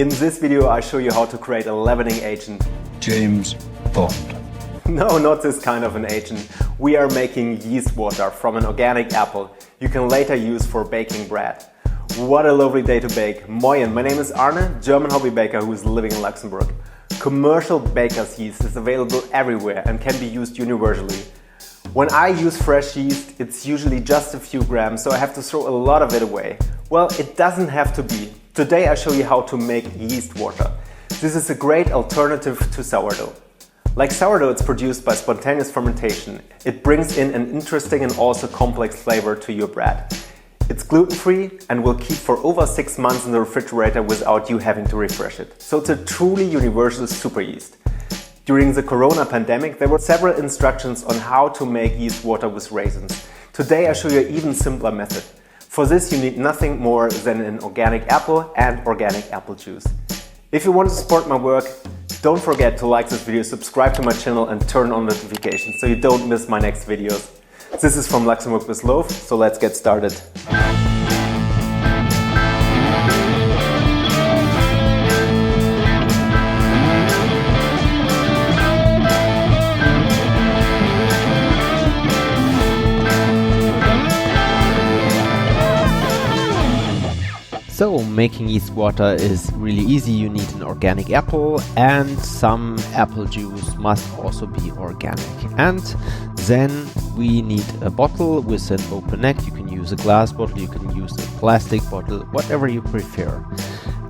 In this video I show you how to create a leavening agent. James Bond. No, not this kind of an agent. We are making yeast water from an organic apple you can later use for baking bread. What a lovely day to bake. Moin, my name is Arne, German hobby baker who is living in Luxembourg. Commercial baker's yeast is available everywhere and can be used universally. When I use fresh yeast, it's usually just a few grams, so I have to throw a lot of it away. Well, it doesn't have to be. Today I show you how to make yeast water. This is a great alternative to sourdough. Like sourdough, it's produced by spontaneous fermentation. It brings in an interesting and also complex flavor to your bread. It's gluten-free and will keep for over 6 months in the refrigerator without you having to refresh it. So it's a truly universal super yeast. During the corona pandemic, there were several instructions on how to make yeast water with raisins. Today I show you an even simpler method. For this you need nothing more than an organic apple and organic apple juice. If you want to support my work, don't forget to like this video, subscribe to my channel and turn on notifications so you don't miss my next videos. This is from Luxembourg with Love, so let's get started. So, making yeast water is really easy. You need an organic apple and some apple juice must also be organic. And then we need a bottle with an open neck. You can use a glass bottle, you can use a plastic bottle, whatever you prefer.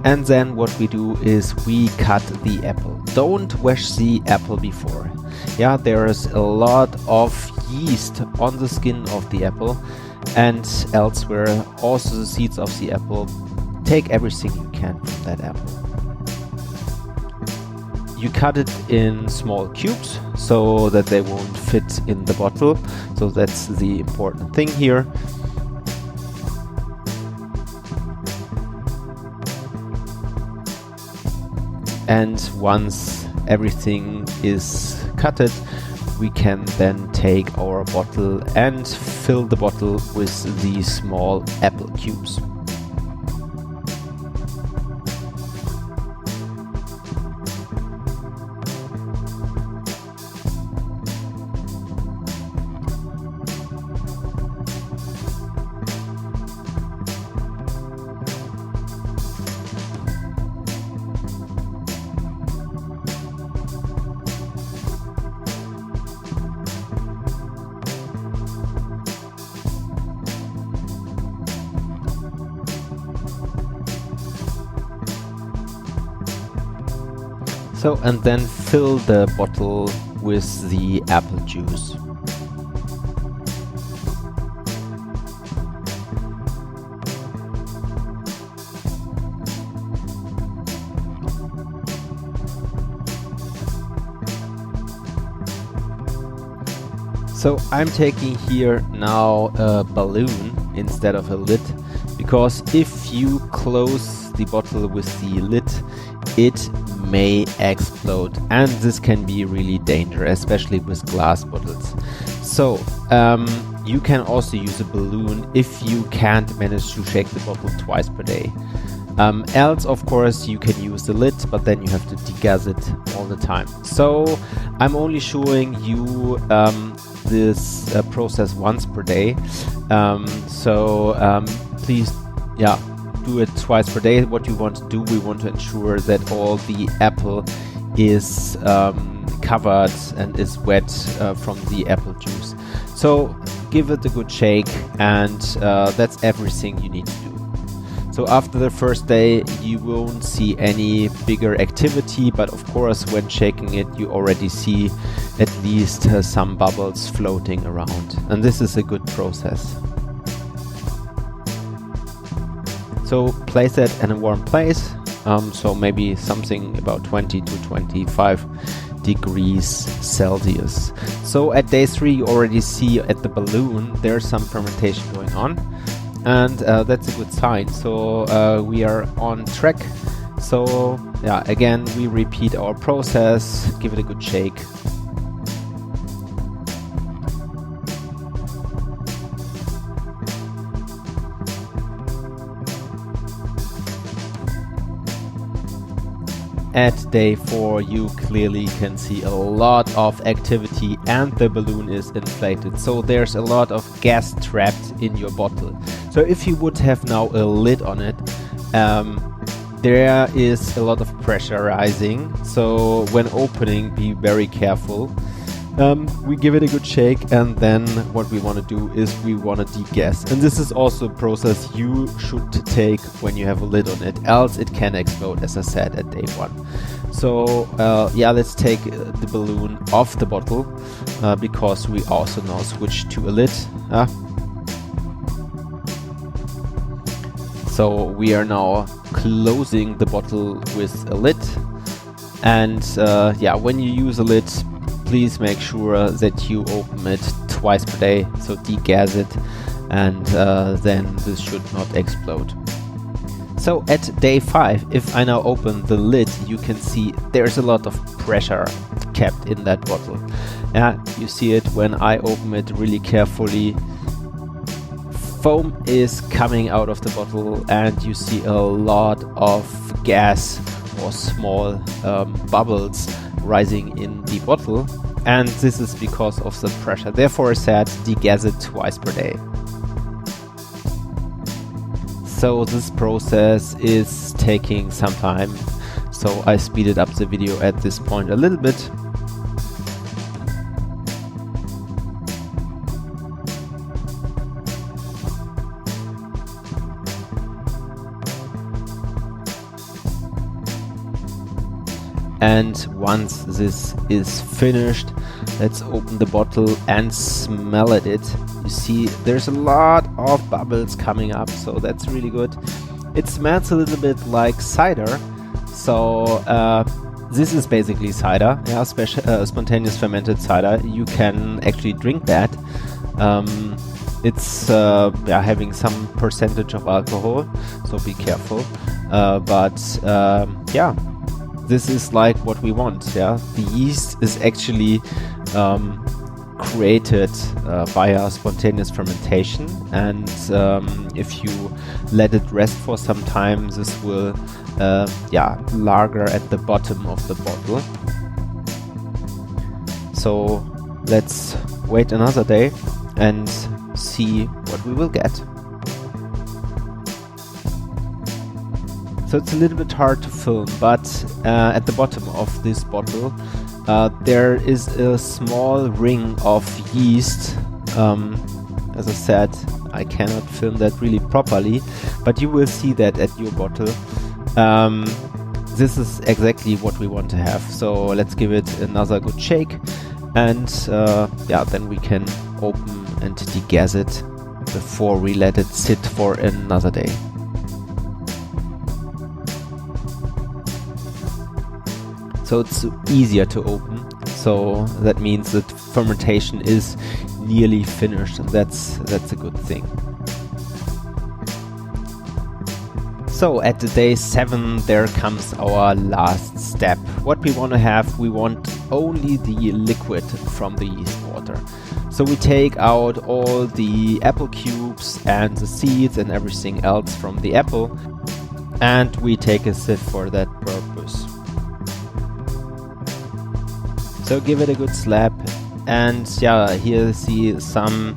And then what we do is we cut the apple. Don't wash the apple before. Yeah, there is a lot of yeast on the skin of the apple and elsewhere, also the seeds of the apple. Take everything you can from that apple. You cut it in small cubes so that they won't fit in the bottle. So that's the important thing here. And once everything is cutted, we can then take our bottle and fill the bottle with these small apple cubes. So, and then fill the bottle with the apple juice. So I'm taking here now a balloon instead of a lid, because if you close the bottle with the lid, it may explode, and this can be really dangerous, especially with glass bottles. So you can also use a balloon if you can't manage to shake the bottle twice per day. Else, of course, you can use the lid, but then you have to degaz it all the time. So I'm only showing you this process once per day. Please, do it twice per day. What you want to do, we want to ensure that all the apple is covered and is wet from the apple juice. So give it a good shake, and that's everything you need to do. So after the first day you won't see any bigger activity, but of course when shaking it you already see at least some bubbles floating around, and this is a good process. So place it in a warm place, so maybe something about 20 to 25 degrees Celsius. So at day 3 you already see at the balloon there's some fermentation going on, and that's a good sign. So we are on track. So yeah, again we repeat our process, give it a good shake. at day 4 you clearly can see a lot of activity and the balloon is inflated. So there's a lot of gas trapped in your bottle. So if you would have now a lid on it, there is a lot of pressure rising. So when opening, be very careful. We give it a good shake, and then what we want to do is we want to degas. And this is also a process you should take when you have a lid on it, else it can explode, as I said, at day 1. So yeah, let's take the balloon off the bottle because we also now switch to a lid. So we are now closing the bottle with a lid, and yeah, when you use a lid, please make sure that you open it twice per day, so degas it, and then this should not explode. So at day 5, if I now open the lid, you can see there's a lot of pressure kept in that bottle. Yeah, you see it when I open it really carefully. Foam is coming out of the bottle, and you see a lot of gas or small bubbles rising in the bottle, and this is because of the pressure. Therefore I said degas it twice per day. So this process is taking some time, so I speeded up the video at this point a little bit. And once this is finished, let's open the bottle and smell at it. You see there's a lot of bubbles coming up, so that's really good. It smells a little bit like cider. So this is basically cider, yeah, spontaneous fermented cider. You can actually drink that. It's yeah, having some percentage of alcohol, so be careful. But yeah, this is like what we want. Yeah, the yeast is actually created via spontaneous fermentation, and if you let it rest for some time, this will yeah, lager at the bottom of the bottle. So let's wait another day and see what we will get. So it's a little bit hard to film, but at the bottom of this bottle there is a small ring of yeast. As I said, I cannot film that really properly, but you will see that at your bottle. This is exactly what we want to have. So let's give it another good shake, and yeah, then we can open and degas it before we let it sit for another day. So it's easier to open, so that means that fermentation is nearly finished, and that's a good thing. So at day 7 there comes our last step. What we want to have, we want only the liquid from the yeast water. So we take out all the apple cubes and the seeds and everything else from the apple, and we take a sieve for that purpose. So give it a good slap, and yeah, here you see some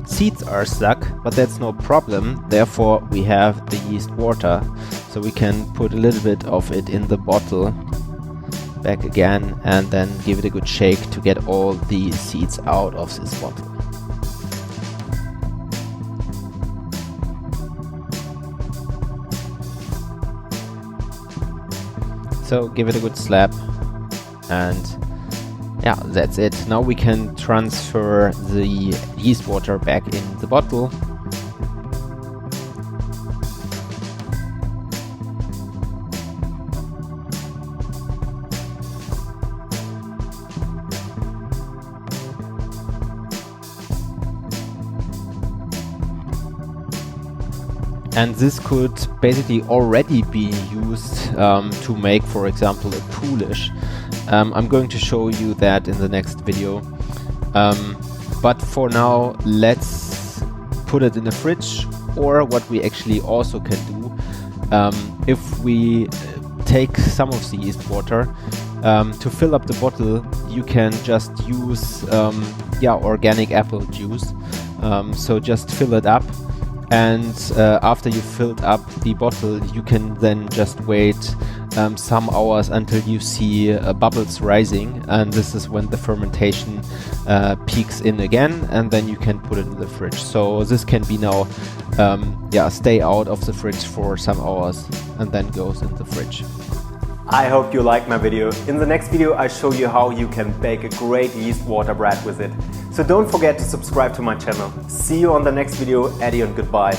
seeds are stuck, but that's no problem. Therefore we have the yeast water, so we can put a little bit of it in the bottle back again, and then give it a good shake to get all the seeds out of this bottle. So give it a good slap, and yeah, that's it. Now we can transfer the yeast water back in the bottle. And this could basically already be used to make, for example, a poolish. I'm going to show you that in the next video. But for now, let's put it in the fridge, or what we actually also can do, if we take some of the yeast water. To fill up the bottle, you can just use organic apple juice. So just fill it up, and after you filled up the bottle, you can then just wait some hours until you see bubbles rising, and this is when the fermentation peaks in again, and then you can put it in the fridge. So this can be now stay out of the fridge for some hours and then goes in the fridge. I hope you liked my video. In the next video I show you how you can bake a great yeast water bread with it. So don't forget to subscribe to my channel. See you on the next video. Eddie and goodbye.